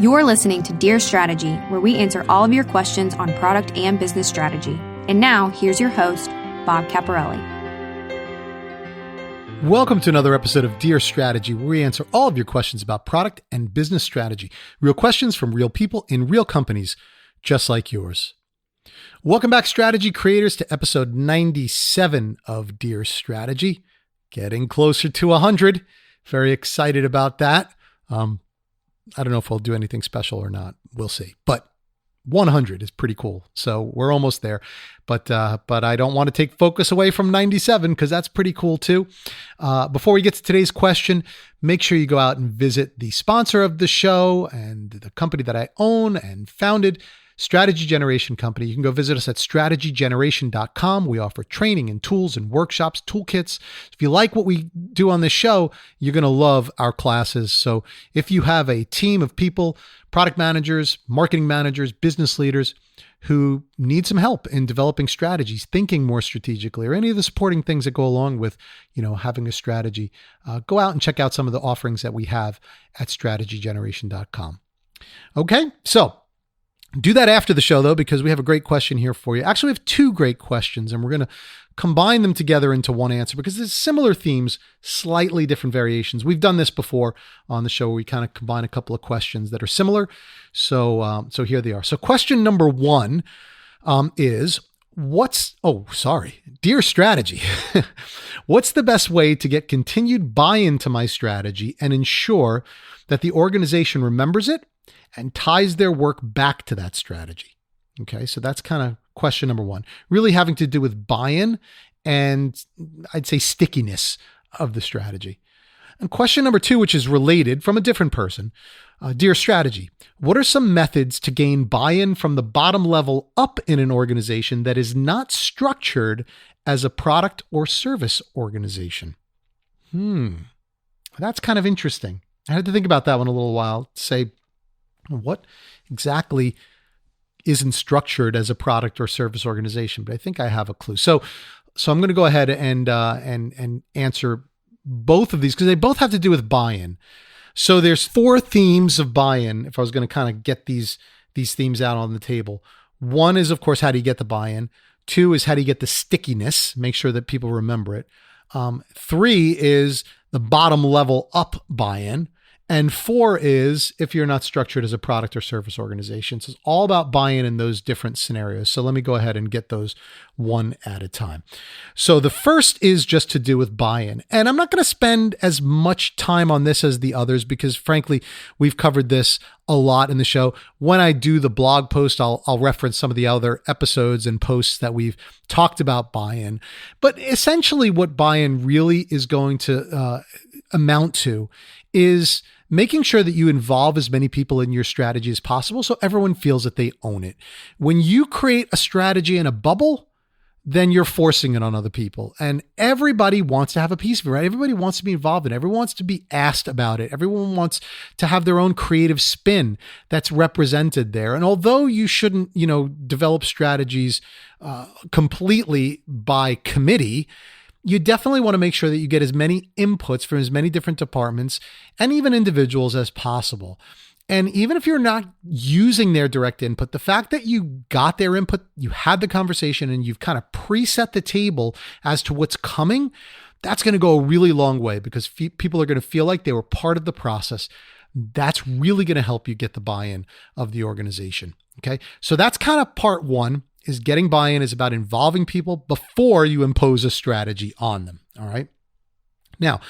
You're listening to Dear Strategy, where we answer all of your questions on product and business strategy. And now, here's your host, Bob Caporelli. Welcome to another episode of Dear Strategy, where we answer all of your questions about product and business strategy. Real questions from real people in real companies, just like yours. Welcome back, strategy creators, to episode 97 of Dear Strategy. Getting closer to 100. Very excited about that. I don't know if we'll do anything special or not. We'll see. But 100 is pretty cool. So we're almost there. But I don't want to take focus away from 97 because that's pretty cool too. Before we get to today's question, make sure you go out and visit the sponsor of the show and the company that I own and founded, Strategy Generation Company. You can go visit us at strategygeneration.com. We offer training and tools and workshops, toolkits. If you like what we do on this show, you're going to love our classes. So if you have a team of people, product managers, marketing managers, business leaders who need some help in developing strategies, thinking more strategically, or any of the supporting things that go along with, having a strategy, go out and check out some of the offerings that we have at strategygeneration.com. Okay, so do that after the show, though, because we have a great question here for you. Actually, we have two great questions, and we're going to combine them together into one answer because there's similar themes, slightly different variations. We've done this before on the show where we kind of combine a couple of questions that are similar. So here they are. So question number one is, Dear Strategy, what's the best way to get continued buy-in to my strategy and ensure that the organization remembers it and ties their work back to that strategy? Okay, so that's kind of question number one, really having to do with buy-in and I'd say stickiness of the strategy. And question number two, which is related from a different person, Dear Strategy, what are some methods to gain buy-in from the bottom level up in an organization that is not structured as a product or service organization? That's kind of interesting. I had to think about that one a little while to say, what exactly isn't structured as a product or service organization? But I think I have a clue. So I'm going to go ahead and answer both of these because they both have to do with buy-in. So there's four themes of buy-in. If I was going to kind of get these themes out on the table, one is, of course, how do you get the buy-in? Two is how do you get the stickiness? Make sure that people remember it. Three is the bottom level up buy-in. And four is if you're not structured as a product or service organization. So it's all about buy-in in those different scenarios. So let me go ahead and get those one at a time. So the first is just to do with buy-in. And I'm not going to spend as much time on this as the others because frankly, we've covered this a lot in the show. When I do the blog post, I'll reference some of the other episodes and posts that we've talked about buy-in. But essentially what buy-in really is going to amount to is making sure that you involve as many people in your strategy as possible so everyone feels that they own it. When you create a strategy in a bubble, then you're forcing it on other people. And everybody wants to have a piece of it, right? Everybody wants to be involved in it. Everyone wants to be asked about it. Everyone wants to have their own creative spin that's represented there. And although you shouldn't, develop strategies completely by committee, you definitely want to make sure that you get as many inputs from as many different departments and even individuals as possible. And even if you're not using their direct input, the fact that you got their input, you had the conversation, and you've kind of preset the table as to what's coming, that's going to go a really long way because people are going to feel like they were part of the process. That's really going to help you get the buy-in of the organization. Okay. So that's kind of part one. Is getting buy-in is about involving people before you impose a strategy on them. All right. Now,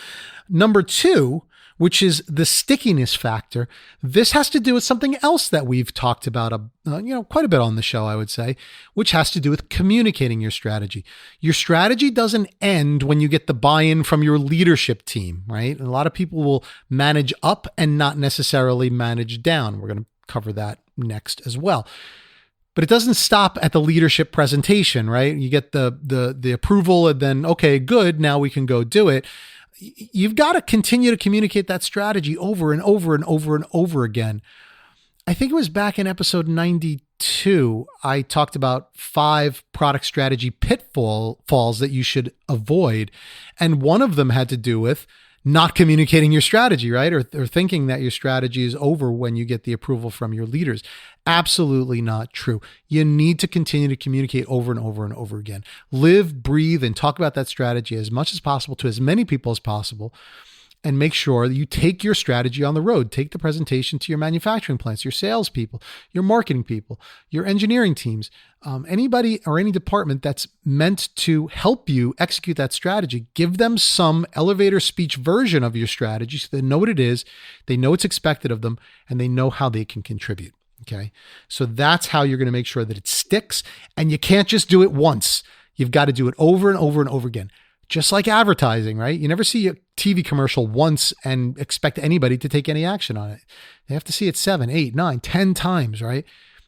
number two, which is the stickiness factor. This has to do with something else that we've talked about, quite a bit on the show, I would say, which has to do with communicating your strategy. Your strategy doesn't end when you get the buy-in from your leadership team, right? And a lot of people will manage up and not necessarily manage down. We're going to cover that next as well. But it doesn't stop at the leadership presentation, right? You get the approval and then, okay, good, now we can go do it. You've got to continue to communicate that strategy over and over and over and over again. I think it was back in episode 92, I talked about 5 product strategy pitfalls that you should avoid. And one of them had to do with not communicating your strategy, right? Or thinking that your strategy is over when you get the approval from your leaders. Absolutely not true. You need to continue to communicate over and over and over again. Live, breathe, and talk about that strategy as much as possible to as many people as possible. And make sure that you take your strategy on the road. Take the presentation to your manufacturing plants, your salespeople, your marketing people, your engineering teams, anybody or any department that's meant to help you execute that strategy. Give them some elevator speech version of your strategy so they know what it is, they know what's expected of them, and they know how they can contribute. Okay. So that's how you're going to make sure that it sticks. And you can't just do it once. You've got to do it over and over and over again. Just like advertising, right? You never see a TV commercial once and expect anybody to take any action on it. They have to see it 7, 8, 9, 10 times, right?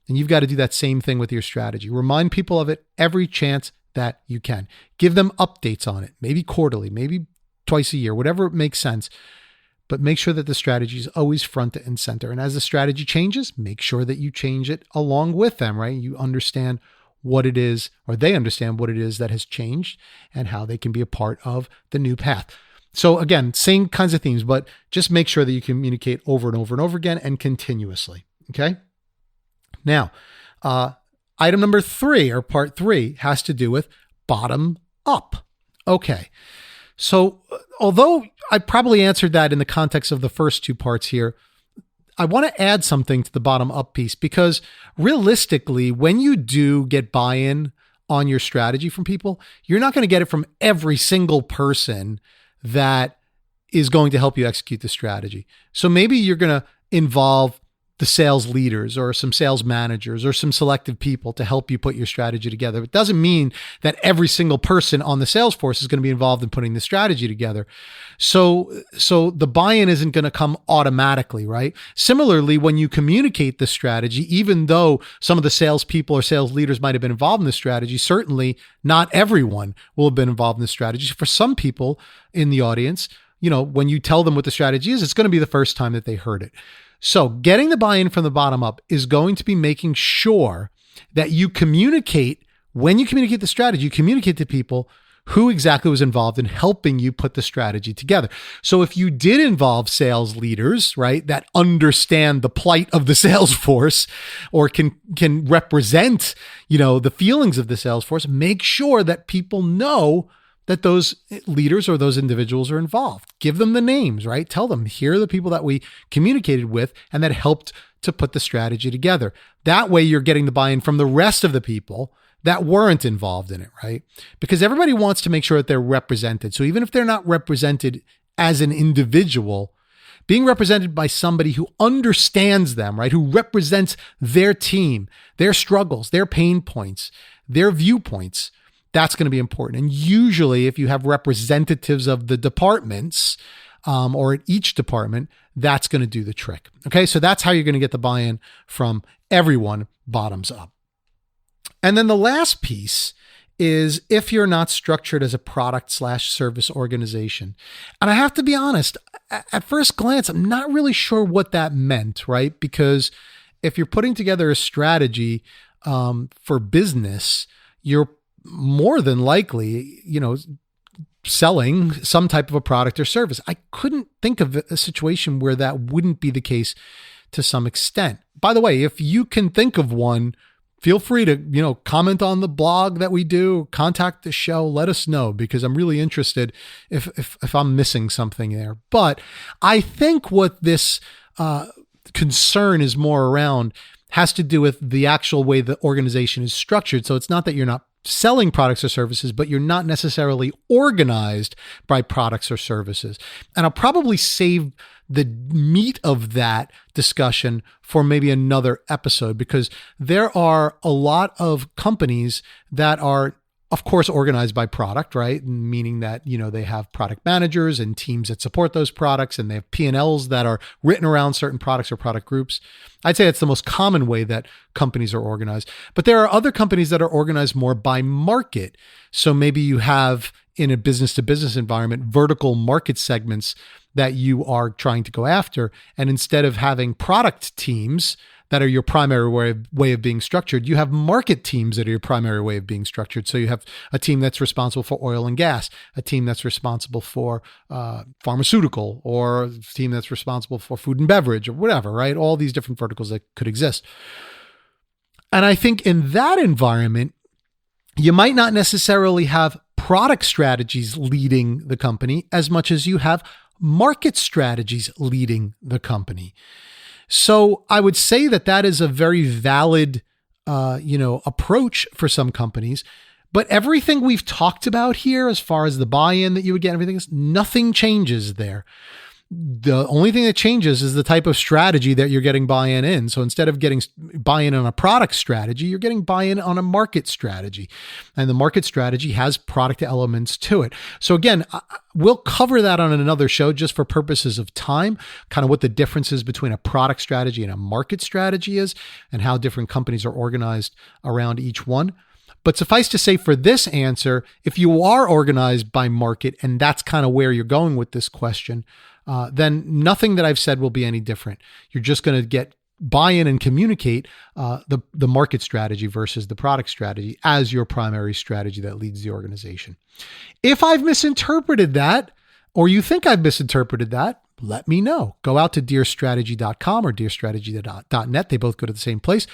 And you've got to do that same thing with your strategy. Remind people of it every chance that you can. Give them updates on it, maybe quarterly, maybe twice a year, whatever makes sense. But make sure that the strategy is always front and center. And as the strategy changes, make sure that you change it along with them, right? You understand what it is, or they understand what it is that has changed and how they can be a part of the new path. So again, same kinds of themes, but just make sure that you communicate over and over and over again and continuously. Okay. Now, item number 3 or part 3 has to do with bottom up. Okay. So although I probably answered that in the context of the first 2 parts here, I want to add something to the bottom up piece, because realistically, when you do get buy-in on your strategy from people, you're not going to get it from every single person that is going to help you execute the strategy. So maybe you're going to involve the sales leaders or some sales managers or some selective people to help you put your strategy together. It doesn't mean that every single person on the sales force is going to be involved in putting the strategy together. So the buy-in isn't going to come automatically, right? Similarly, when you communicate the strategy, even though some of the salespeople or sales leaders might have been involved in the strategy, certainly not everyone will have been involved in the strategy. For some people in the audience, when you tell them what the strategy is, it's going to be the first time that they heard it. So getting the buy-in from the bottom up is going to be making sure that you communicate, when you communicate the strategy, you communicate to people who exactly was involved in helping you put the strategy together. So if you did involve sales leaders, right, that understand the plight of the sales force or can represent, the feelings of the sales force, make sure that people know that those leaders or those individuals are involved. Give them the names, right? Tell them, here are the people that we communicated with and that helped to put the strategy together. That way you're getting the buy-in from the rest of the people that weren't involved in it, right? Because everybody wants to make sure that they're represented. So even if they're not represented as an individual, being represented by somebody who understands them, right? Who represents their team, their struggles, their pain points, their viewpoints, that's going to be important. And usually if you have representatives of the departments or at each department, that's going to do the trick. Okay. So that's how you're going to get the buy-in from everyone bottoms up. And then the last piece is if you're not structured as a product/service organization. And I have to be honest, at first glance, I'm not really sure what that meant, right? Because if you're putting together a strategy for business, you're more than likely, selling some type of a product or service. I couldn't think of a situation where that wouldn't be the case to some extent. By the way, if you can think of one, feel free to, comment on the blog that we do, contact the show, let us know, because I'm really interested if I'm missing something there. But I think what this concern is more around has to do with the actual way the organization is structured. So it's not that you're not selling products or services, but you're not necessarily organized by products or services. And I'll probably save the meat of that discussion for maybe another episode, because there are a lot of companies that are, of course, organized by product, right? Meaning that, they have product managers and teams that support those products, and they have P&Ls that are written around certain products or product groups. I'd say it's the most common way that companies are organized. But there are other companies that are organized more by market. So maybe you have, in a business-to-business environment, vertical market segments that you are trying to go after. And instead of having product teams that are your primary way of being structured. You have market teams that are your primary way of being structured. So you have a team that's responsible for oil and gas, a team that's responsible for pharmaceutical, or a team that's responsible for food and beverage, or whatever, right? All these different verticals that could exist. And I think in that environment, you might not necessarily have product strategies leading the company as much as you have market strategies leading the company. So I would say that is a very valid, approach for some companies. But everything we've talked about here, as far as the buy-in that you would get, everything is, nothing changes there. The only thing that changes is the type of strategy that you're getting buy-in in. So instead of getting buy-in on a product strategy, you're getting buy-in on a market strategy. And the market strategy has product elements to it. So again, we'll cover that on another show just for purposes of time, kind of what the differences between a product strategy and a market strategy is, and how different companies are organized around each one. But suffice to say, for this answer, if you are organized by market, and that's kind of where you're going with this question, then nothing that I've said will be any different. You're just going to get buy-in and communicate the market strategy versus the product strategy as your primary strategy that leads the organization. If I've misinterpreted that, or you think I've misinterpreted that, let me know. Go out to dearstrategy.com or dearstrategy.net. They both go to the same place.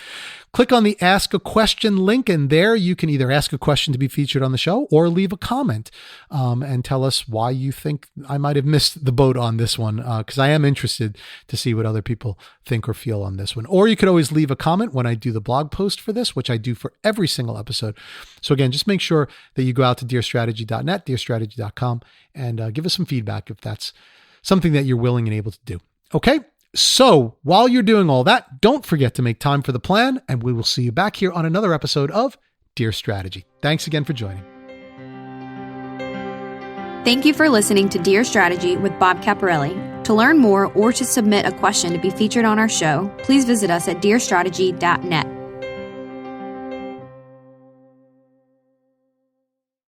Click on the Ask a Question link, and there you can either ask a question to be featured on the show or leave a comment and tell us why you think I might have missed the boat on this one, because I am interested to see what other people think or feel on this one. Or you could always leave a comment when I do the blog post for this, which I do for every single episode. So again, just make sure that you go out to dearstrategy.net, dearstrategy.com, and give us some feedback if that's something that you're willing and able to do. Okay, so while you're doing all that, don't forget to make time for the plan, and we will see you back here on another episode of Dear Strategy. Thanks again for joining. Thank you for listening to Dear Strategy with Bob Caparelli. To learn more or to submit a question to be featured on our show, please visit us at dearstrategy.net.